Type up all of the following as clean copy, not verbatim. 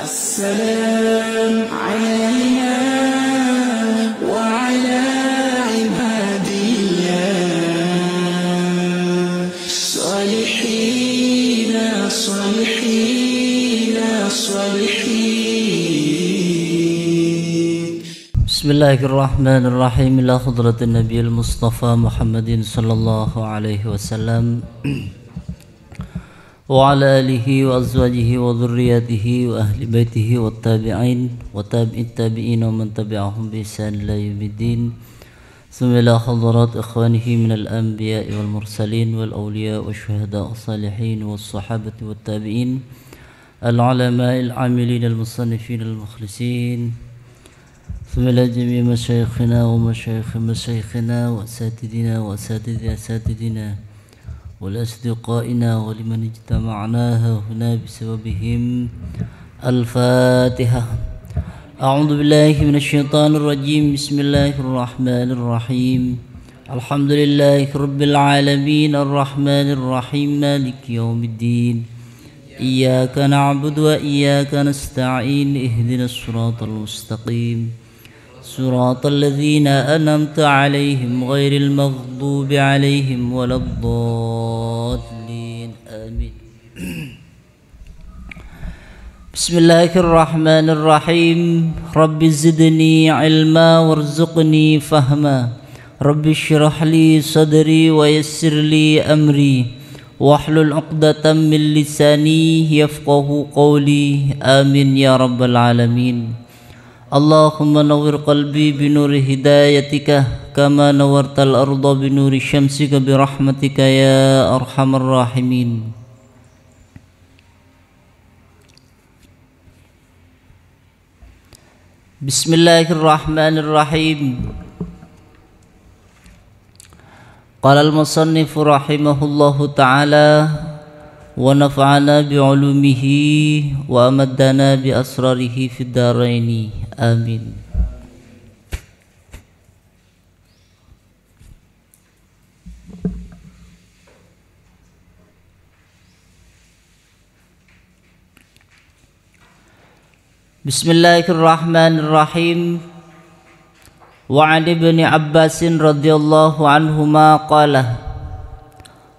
السلام علينا وعلى عبادي الصالحين الصالحين الصالحين. بسم الله الرحمن الرحيم. إلى حضرة النبي المصطفى محمد صلى الله عليه وسلم وعلى آله وأزواجه وذرياته وأهل بيته والتابعين وتابع التابعين ومن تبعهم بإحسان إلى يوم الدين. ثم إلى حضرات إخوانه من الأنبياء والمرسلين والأولياء والشهداء والصالحين والصحابة والتابعين العلماء العاملين المصنفين المخلصين. ثم إلى جميع مشايخنا ومشايخ مشايخنا وأساتذتنا وأساتذة أساتذتنا ولأصدقائنا ولمن اجتمعنا هنا بسببهم. الفاتحة. أعوذ بالله من الشيطان الرجيم. بسم الله الرحمن الرحيم. الحمد لله رب العالمين الرحمن الرحيم مالك يوم الدين. إياك نعبد وإياك نستعين. اهدنا الصراط المستقيم صراط الذين أنعمت عليهم غير المغضوب عليهم ولا الضالين آمين. بسم الله الرحمن الرحيم. رب زدني علما وارزقني فهما. رب اشرح لي صدري ويسر لي أمري واحلل عقدة من لساني يفقه قولي. آمين يا رب العالمين. اللهم نور قلبي بنور هدايتك كما نورت الأرض بنور شمسك برحمتك يا أرحم الراحمين. بسم الله الرحمن الرحيم. قال المصنف رحمه الله تعالى ونفعنا بعلومه وأمدنا بأسراره في الدارين آمين. بسم الله الرحمن الرحيم. وعن ابن عباس رضي الله عنهما قال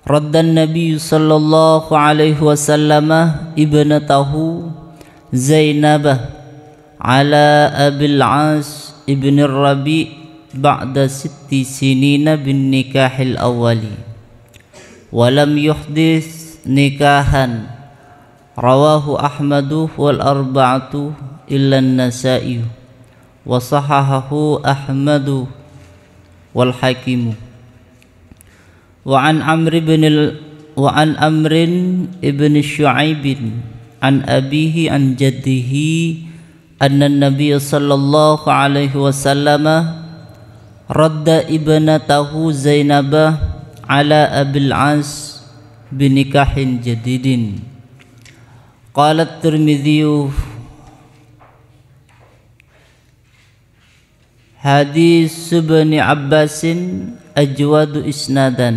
رد النبي صلى الله عليه وسلم ابنته زينب على أبي العاص ابن الربيع بعد 6 سنين بالنكاح الأول ولم يحدث نكاحا. رواه أحمد والأربعة إلا النسائي وصححه أحمد والحاكم. وعن عمرو بن شعيب عن أبيه عن جده أن النبي صلى الله عليه وسلم رد ابنته زينب على أبي العاص بنكاح جديد. قال الترمذي حديث ابن عباس أجود إسنادا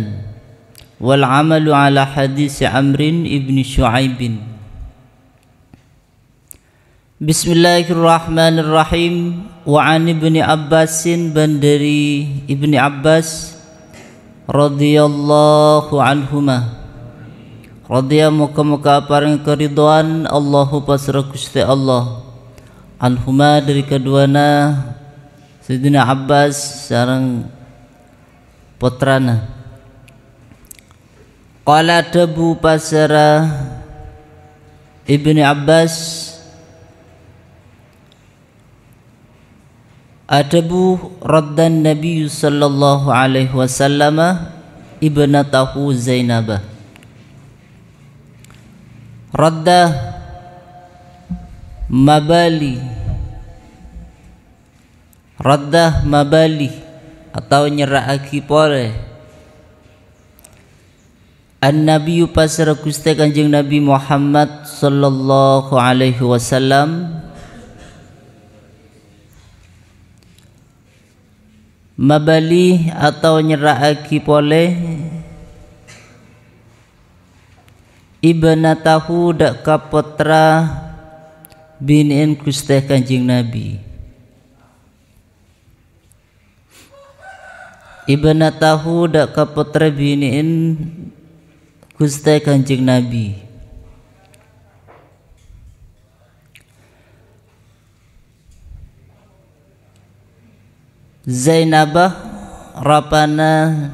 والعمل على حديث عمرو بن شعيب. بسم الله الرحمن الرحيم. وعن ابن عباس بندري ابن عباس رضي الله عنهما. Radhiya muka-muka paring keridhaan Allahu pasrah Gusti Allah anhuma dari keduana Sayyidina Abbas sareng putrana. Qala dabu pasara Ibni Abbas adabu raddan Nabi sallallahu alaihi wasallam ibnatahu Zainabah. Radda mabali atau nyerahaki pore An-Nabiyu pasara Gusti Kanjeng Nabi Muhammad sallallahu alaihi wasallam mabali atau nyerahaki pole ibnatahu dak kaputra biniin Gusti Kanjeng Nabi. Ibnatahu dak ka putra biniin Gusti Kanjeng Nabi. Zainabah rapana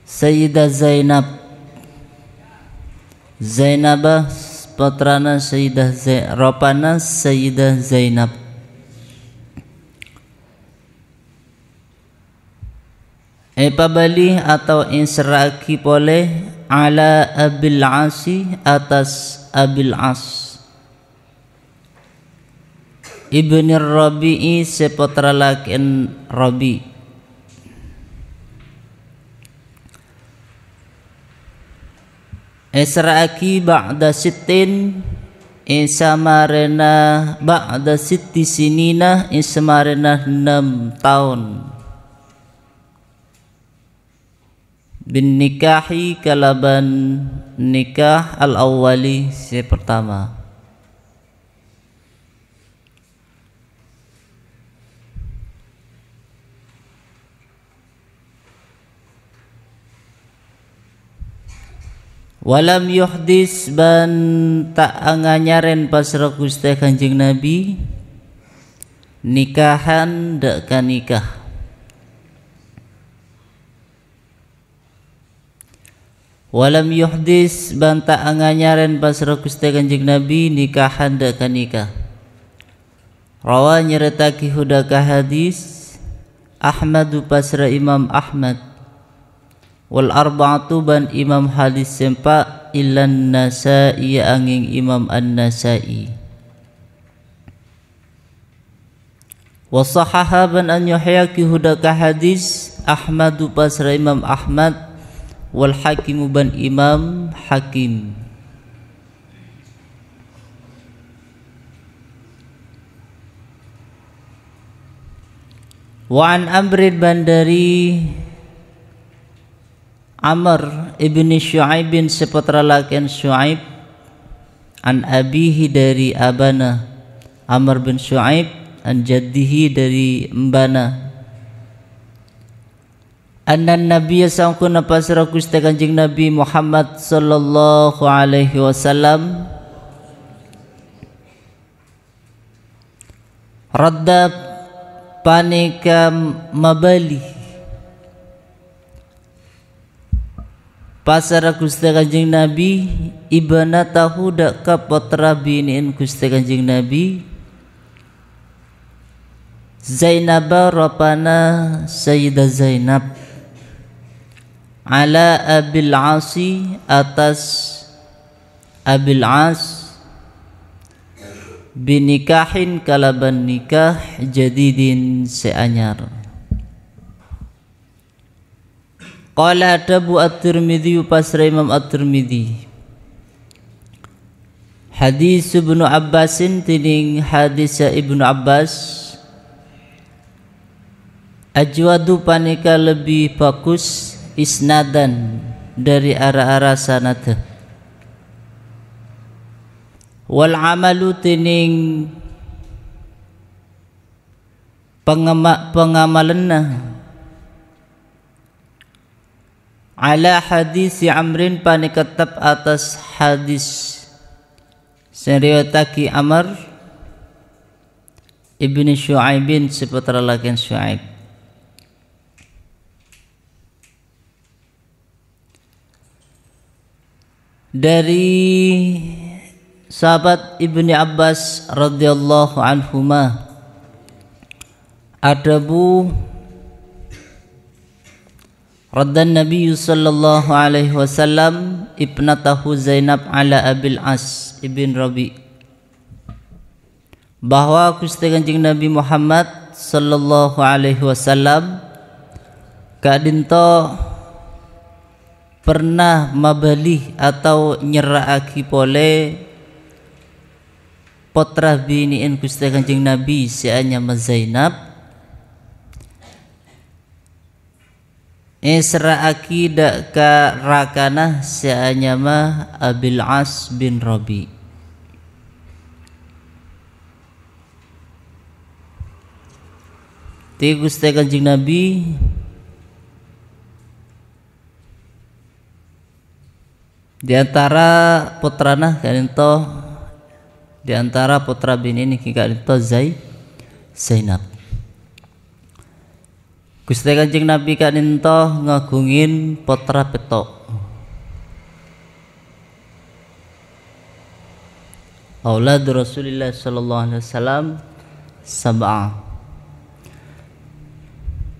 Sayyidah Zainab. Zainabah putrana rapana Sayyidah Zainab. Pabali atau inseraki boleh ala Abil Asi atas Abil As Ibni Rabi'i seputra lakin Rabi. Esra'aki ba'da sittin isamarena ba'da sitti sinina isamarena 6 tahun bin nikahi kalaban nikah al-awwali si pertama. Walam yuhdis ban tak anganyaren pasra Gusti Kanjeng Nabi nikahan dak ka nikah. Walam yuhdis ban tak anganyaren pasra Gusti Kanjeng Nabi nikahan dak ka nikah. Rawa nyeretaki hudaka hadis Ahmadu pasra Imam Ahmad wal arba'atu ban Imam hadis sempa ilan Nasa'i angin Imam An-Nasa'i. Wa sahaha ban an yuhyaki hudaka hadis Ahmadu pasra Imam Ahmad wal Hakimu ban Imam Hakim. Wa an Amrin ban dari Amr ibni Syu'aibin seputra lakian Syu'aib an abihi dari abana Amr bin Syu'aib an jaddihi dari mbana anna nabiyya sangkuna pasra Gusti Kanjeng Nabi Muhammad sallallahu alaihi wasallam radda panika mabali pasara Gusti Kanjeng Nabi ibnatahu dak ka putra biniin Gusti Kanjeng Nabi Zainab rapana Sayyidah Zainab ala Abil Asi atas Abil As binikahin kalaban nikah jadidin seanyar. Qala Abu At-Tirmidzi pasra Imam At-Tirmidzi hadis Ibnu Abbasin tining hadis Ibnu Abbas ajwadu panika lebih bagus isnadan dari arah-arah sanad wal amalu tining pengamalenna ala hadis Amrin panikatab atas hadis seriwataki Amr ibni Syu'aibin seputra lakian Syu'aib. Dari sahabat Ibni Abbas radhiyallahu anhuma adabu raddan Nabi sallallahu alaihi wasallam ibnatahu Zainab ala Abil As ibn Rabi bahwa Gusti Kanjeng Nabi Muhammad sallallahu alaihi wasallam kadinto pernah mabali atau nyeraaki pole putra biniin Gusti Kanjeng Nabi seanya Zainab Isra akidak ka rakana seanyama Abil As bin Rabi. Ti Gusti Kanjeng Nabi di antara putrana kaninto, di antara putra bini ini kaninto Zainab. Gusti Kanjeng Nabi kaninto ngagungin putra petok. Aulad Rasulullah sallallahu alaihi wasallam sab'a.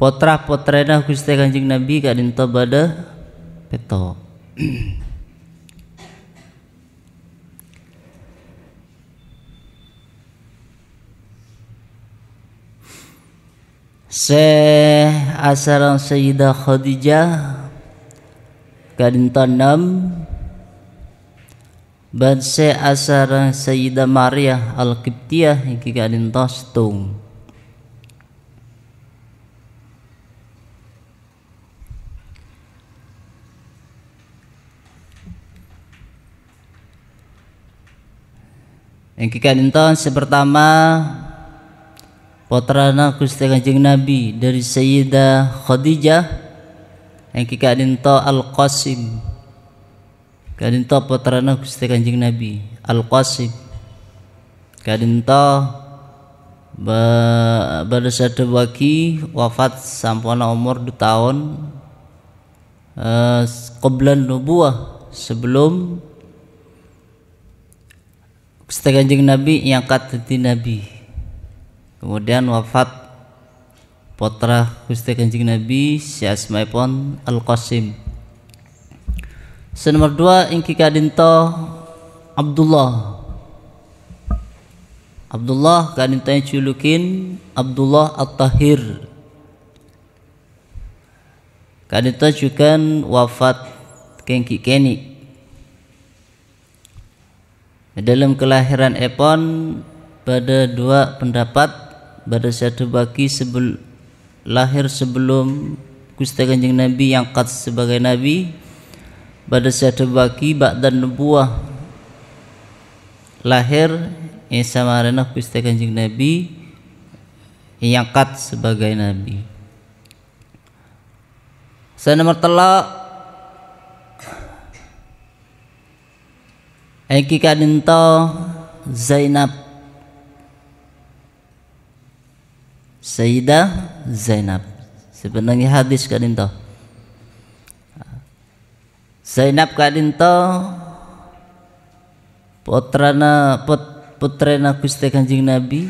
Putra-putrana Gusti Kanjeng Nabi kaninto bada petok. Asarang Sayyidah Khadijah kadinta 6 ban asarang Sayyidah Maria Al-Qibtiyah iki kadinta 7. Yang kadinta sepertama putrana Gusti Kanjeng Nabi dari Sayyidah Khadijah yang kadinto Al-Qasim. Kadinto putrana Gusti Kanjeng Nabi Al-Qasim. Kadinto pada satu waki wafat sampuna umur 2 tahun qablan nubuwah, sebelum Gusti Kanjeng Nabi ngangkat dadi nabi. Kemudian wafat putra Gusti Kanjeng Nabi si asmaipun Al-Qasim. Nomor 2 ingki kadinto Abdullah. Abdullah kadinto julukin Abdullah At-Tahir. Kadinto juga wafat kengki keni. Dalam kelahiran epon pada 2 pendapat. Pada satu bagi lahir sebelum Gusti Kanjeng Nabi yang angkat sebagai nabi. Pada satu bagi ba'dan nubuwah lahir sama marana Gusti Kanjeng Nabi yang angkat sebagai nabi. Nomor 3 Eki kadinto Zainab. Sayyidah Zainab. Sebenarnya hadis kadinto Zainab kadinto putrana Gusti Kanjeng Nabi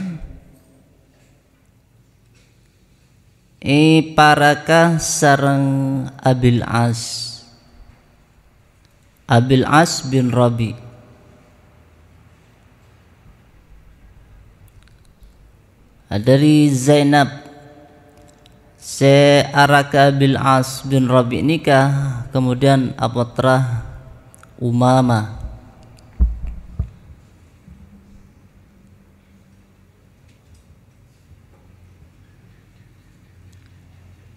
paraka sareng Abil As bin Rabi. Dari Zainab araka Abil As bin Rabi nikah, kemudian putra Umamah.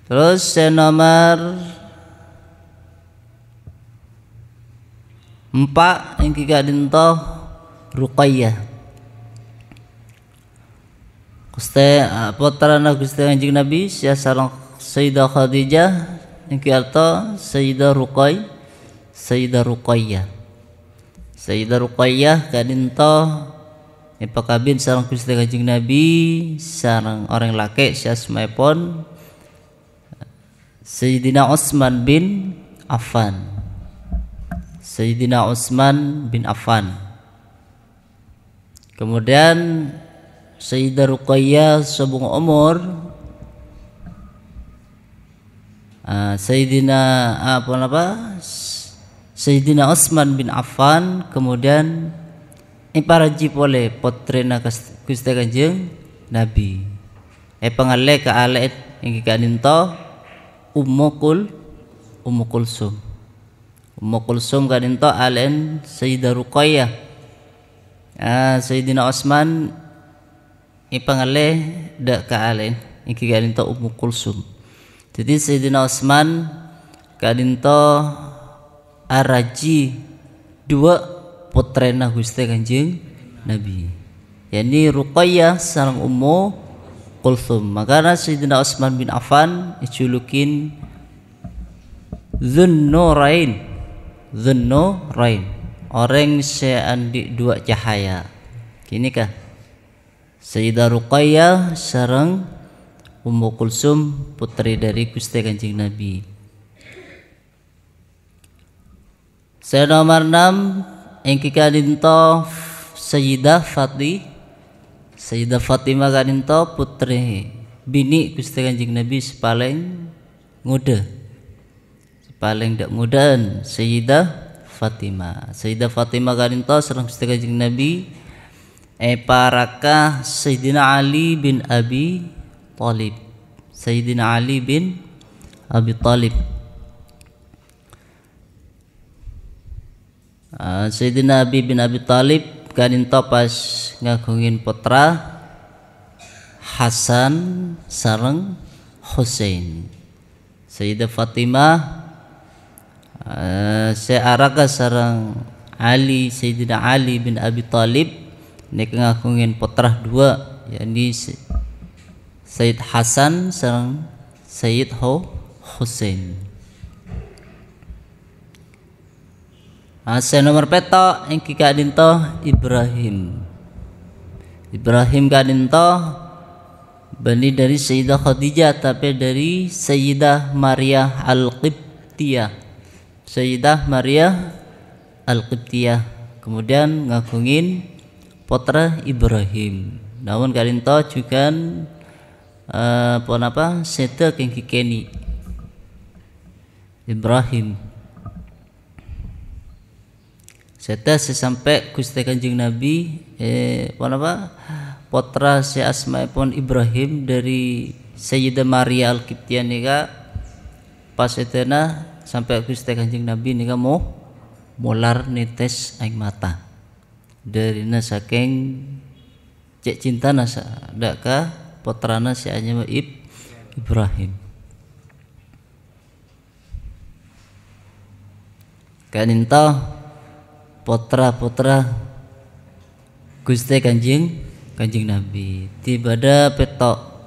Terus nomor 4 yang kadinto Ruqayyah. Gusti putrana Gusti Kanjeng Nabi sareng Sayyidah Khadijah niki arto Sayyidah Ruqayyah. Sayyidah Ruqayyah kadinto pakabin sareng Gusti Kanjeng Nabi sareng orang laki asmaipun Sayyidina Utsman bin Affan. Sayyidina Utsman bin Affan. Kemudian Sayyidah Ruqayyah sebung umur Sayyidina Utsman bin Affan, kemudian iparaji oleh putrina Gusti Kanjeng Nabi. Pangale ka alet ing kadinto Ummu Kulsum. Ummu Kulsum kadinto alen Sayyidah Ruqayyah. Sayyidina Utsman ipangale dak ka alen iki kadinto Ummu Kulsum. Jadi Sayyidina Utsman kadinto araji dua putrena Gusti Kanjeng Nabi, yakni Ruqayyah sareng Ummu Kulthum. Makanya Sayyidina Utsman bin Affan dijulukin Dzunnurain, orang seandi dua cahaya. Kini kah Sayyidah Ruqayyah sareng Ummu Kulsum putri dari Gusti Kanjeng Nabi. Saya nomor 6 yang kadinto Sayyidah Fatimah kadinto putri bini Gusti Kanjeng Nabi paling muda, paling dak mudaan Sayyidah Fatimah kadinto sareng Gusti Kanjeng Nabi parakah Sayyidina Ali bin Abi Thalib. Sayyidina Ali bin Abi Thalib kadinto pas ngagungin putra Hasan sareng Husain. Sayyidah Fatimah searaka sareng Ali, Sayyidina Ali bin Abi Thalib nek ngagungin putra dua, yakni Sayyid Hasan sareng Sayyid Husain. Saya nomor peto yang kadinto Ibrahim kadinto bani dari Sayyidah Khadijah, tapi dari Sayyidah Maria Al-Qibtiyah. Kemudian ngagungin putra Ibrahim. Namun kadinto juga sete yang kikeni Ibrahim. Sete sesampai Gusti Kanjeng Nabi putra si asmaipun Ibrahim dari Sayyidah Maria Al-Qibtiyah nika pas etena sampai Gusti Kanjeng Nabi nika mau molar netes aing mata dari saking cek cinta nasa daka putrana si anyama Ibrahim. Kaninto putra Gusti Kanjeng Nabi tibada petok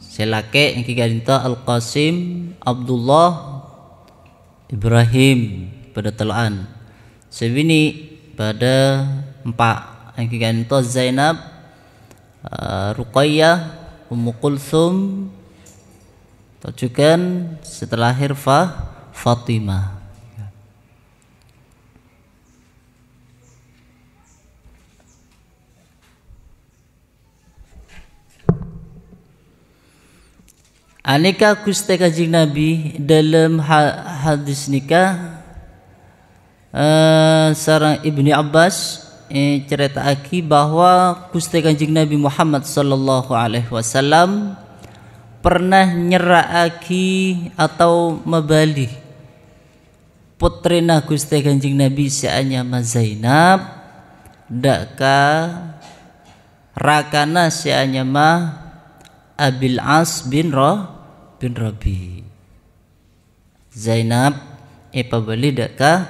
selake yang kadinto Al-Qasim Abdullah Ibrahim pada telaan sebini pada 4 yang kadinto Zainab, Ruqayyah, Ummu Kulthum, tujukan setelah lahir Fatimah. Aneka Gusti Kanjeng Nabi dalam hadis nikah sareng Ibni Abbas ceritaaki bahwa Gusti Kanjeng Nabi Muhammad sallallahu alaihi wasallam pernah nyeraaki atau mebali putrina Gusti Kanjeng Nabi seanyama Zainab daka rakana seanyama Abil As bin Rabi. Zainab pabali daka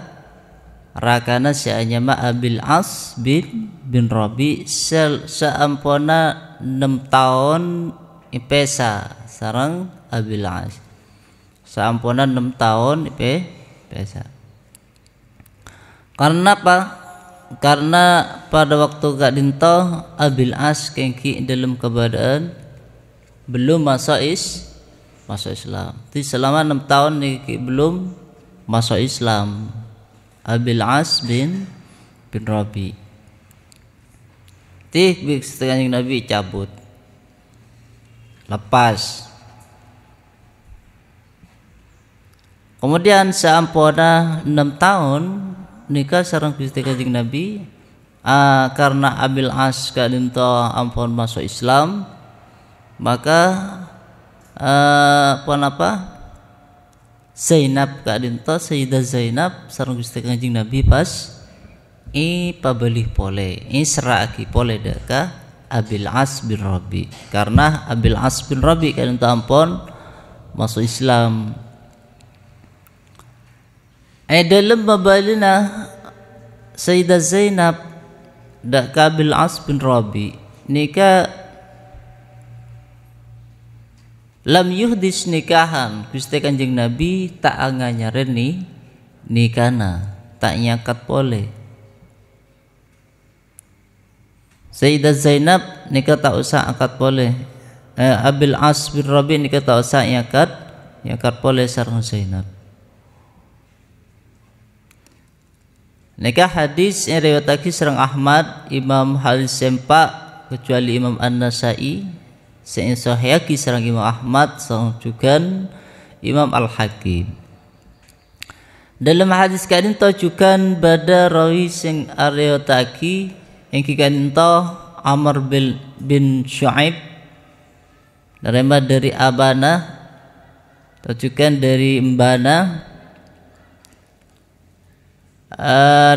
rakana seanyama Abil As bin Rabi seampona 6 tahun ipesa sareng Abil As. Seampona 6 tahun ipesa. Karena apa? Karena pada waktu kadinto Abil As kengki dalam keadaan belum masuk Islam. Jadi selama 6 tahun ini belum masuk Islam. Abil As bin Rabi. Jadi setengah Nabi cabut, lepas. Kemudian seampuna 6 tahun nikah sareng Gusti Kanjeng Nabi. Karena Abil As kadinto ampun masuk Islam, maka Zainab kadinto Sayyidah Zainab sareng Gusti Kanjeng Nabi pas pabelih pole seraaki pole deka Abil As bin Rabi, karena Abil As bin Rabi kadinto ampun masuk Islam. dalam mabalina Sayyidah Zainab dak Abil As bin Rabi nika lam yuhdis nikahan Gusti Kanjeng Nabi tak anganyaren nikana tak nyakat pole. Sayyidah Zainab nika tak usah akad pole. Abil As bin Rabi nika tak usah nyakat pole sareng Zainab. Nika hadis yang riwayatake sareng Ahmad, Imam Halis sempa kecuali Imam An-Nasai, sing sahihaki sareng Imam Ahmad sareng juga Imam Al-Hakim. Dalam hadis kadin tujukan bada rawi sing riwayatake yang kikanto Amr bin Shu'aib dari Abana tujukan dari Mbana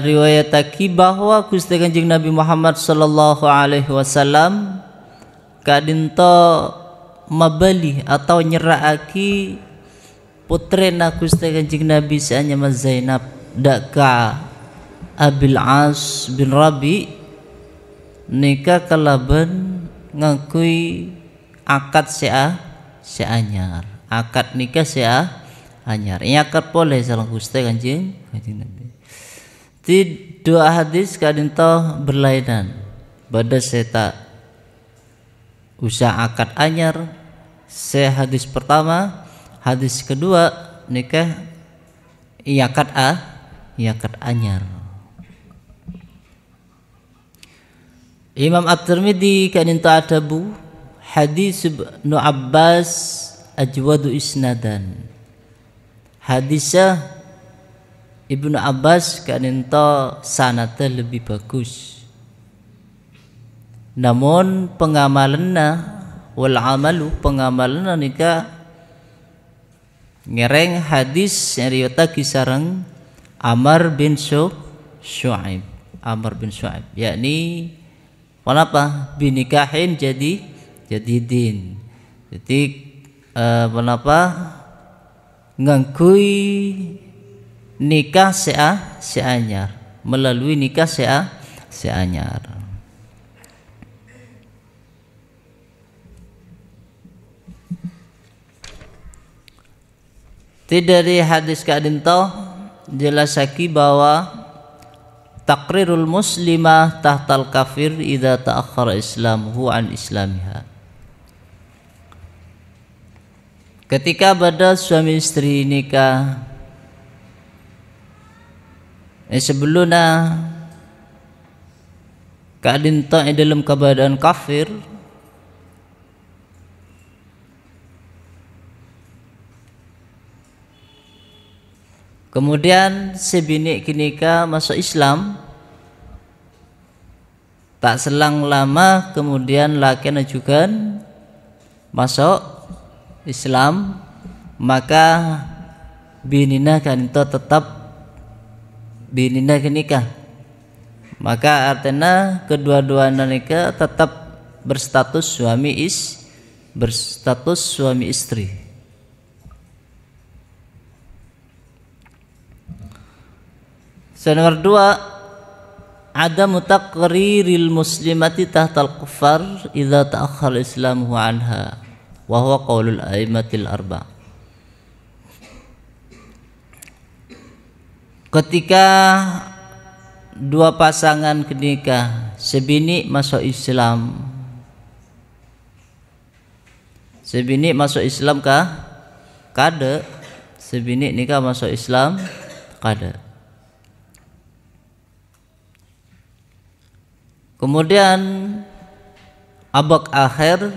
riwayataki bahwa Gusti Kanjeng Nabi Muhammad sallallahu alaihi wasallam kadinto mabali atau nyeraaki putrena Gusti Kanjeng Nabi sanyama Zainab daka Abil As bin Rabi nika kalaban ngakui akad seanyar akad nikah seanyar akad boleh salang Gusti Kanjeng Nabi. Di dua hadis kadinto berlainan. Bada seta usah akad anyar se hadis pertama, hadis kedua nikah akad anyar. Imam At-Tirmidzi kadinto adabu hadis Ibnu Abbas ajwadu isnadan. Hadisah Ibnu Abbas kadinto sanate lebih bagus. Namun pengamalanna wal amalu pengamalanna nika ngereng hadis yang riwayatake sareng Amr bin Shu'aib. Amr bin Shu'aib yakni kenapa binikahin jadi din. Jadi kenapa ngangkui nikah seanyar melalui nikah seanyar. Dari hadis kadinto jelasaki bahwa takrirul muslimah tahtal kafir idza ta'akhkhara islamuhu an islamiha. Ketika pada suami istri nikah sebelumnya kadinto dalam keadaan kafir, kemudian sebini kinika masuk Islam, tak selang lama kemudian lakina juga masuk Islam, maka binina kadinto tetap binina nikah. Maka artinya kedua-duanya nikah tetap berstatus suami istri. Nomor 2, ada mutaqriril muslimati tahtal kuffar idza ta'akhkhara islamuhu anha wa huwa qaulul a'immatil arba'. Ketika dua pasangan nikah sebini masuk Islam, sebini masuk Islam kada sebini nikah masuk Islam kada. Kemudian abak akhir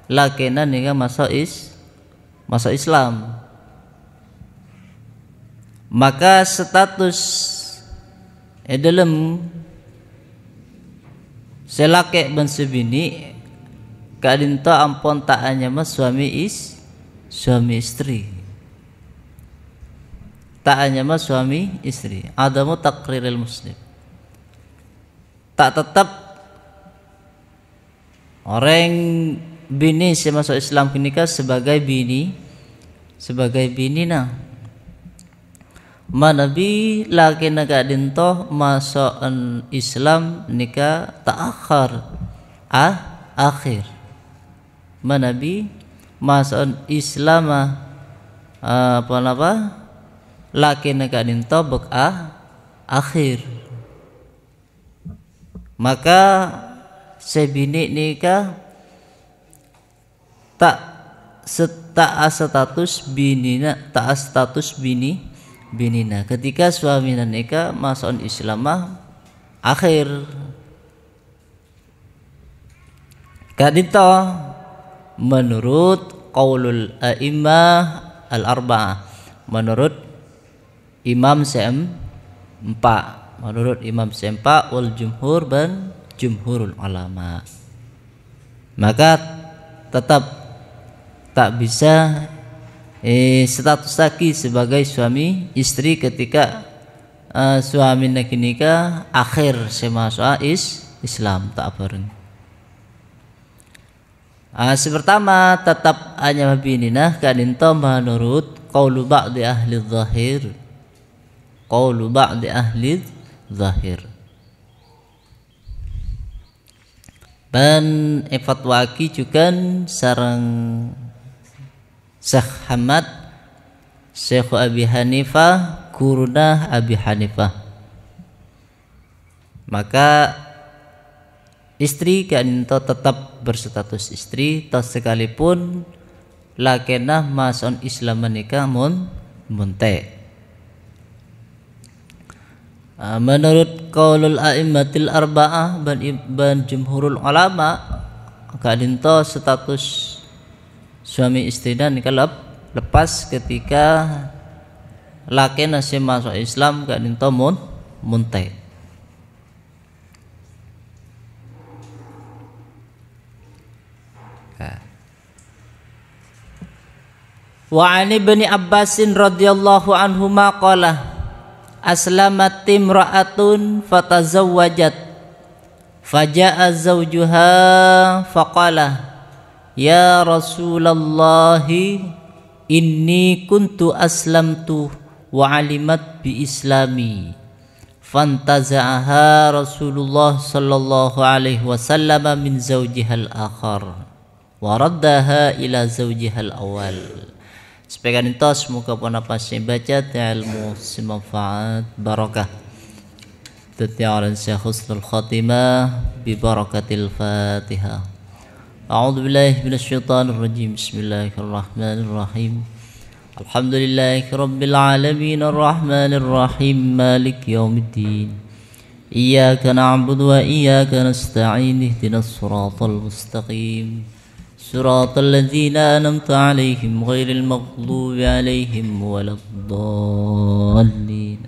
lakena nikah masuk Islam, maka status dalam selake ban sebini kadinto ampon taannya mas suami istri, taannya mas suami istri. Adamu takriril muslim, tak tetap orang bini masuk Islam nikah sebagai bini nah. Manabi laki naga dintoh masuk Islam nika ta'akhir akhir. Manabi masuk Islam apa laki naga dintoh bek akhir. Maka sebini nika tak status binina ketika suami dan nikah masuk Islam akhir kadito menurut qaulul a'immah al-arba'ah, menurut imam sempa wal jumhur dan jumhurul ulama. Maka tetap tak bisa status lagi sebagai suami istri ketika suami nikah akhir semasa Islam tak bareng. Sepertama tetap hanya mabinina kadinto menurut qaulu ba'di ahli zahir. Dan fatwaki juga sarang Syekh Hamad, Syekh Abi Hanifah, guruna Abi Hanifah. Maka istri kan tetap berstatus istri, toh sekalipun lakenah masuk Islam menikah munte. Menurut qaulul a'immatil arba'ah ban jumhurul ulama, kadinto status suami istri dan nikah lepas ketika laki nasi masuk Islam kadinto munte. Wa ani Ibni Abbasin radhiyallahu anhuma qala aslamat imra'atun fatazawwajat faja'a zawjuha faqala ya Rasulullah inni kuntu aslamtu wa alimat bi islami fantaza'aha Rasulullah sallallahu alaihi wasallam min zawjihal akhar wa raddaha ila zawjihal awal. Sebagian itu semoga penapasnya baca ilmu semanfaat barakah tetiaran husnul khatimah bi barakatil Fatihah. A'udzu billahi minasyaitonir rajim. Bismillahirrahmanirrahim. Alhamdulillahi rabbil alamin arrahmanir rahim maliki yaumiddin. Iyyaka na'budu wa iyyaka nasta'in ihdinas siratal mustaqim. صراط الذين أنعمت عليهم غير المغضوب عليهم ولا الضالين.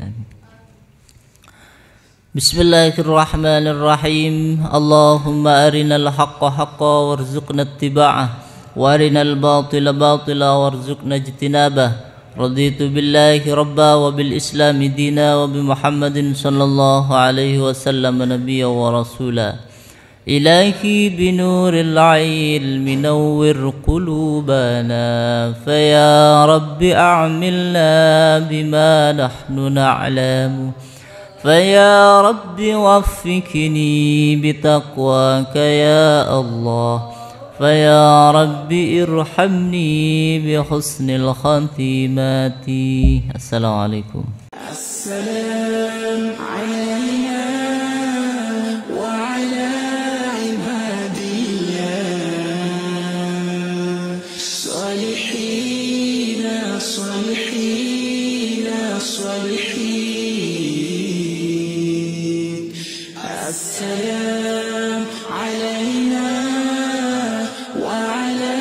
بسم الله الرحمن الرحيم. اللهم أرنا الحق حقا وارزقنا اتباعه وأرنا الباطل باطلا وارزقنا اجتنابه. رضيت بالله ربا وبالإسلام دينا وبمحمد صلى الله عليه وسلم نبيا ورسولا. إلهي بنور العلم نور قلوبنا فيا رب أعملنا بما نحن نعلم فيا رب وفقني بتقواك يا الله فيا رب ارحمني بحسن الخاتمات. السلام عليكم. السلام علينا وعلى عبادي الله صالحين صالحين صالحين. السلام علينا وعلى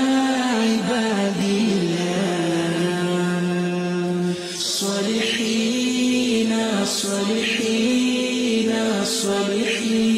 عبادي الله صالحين صالحين صالحين.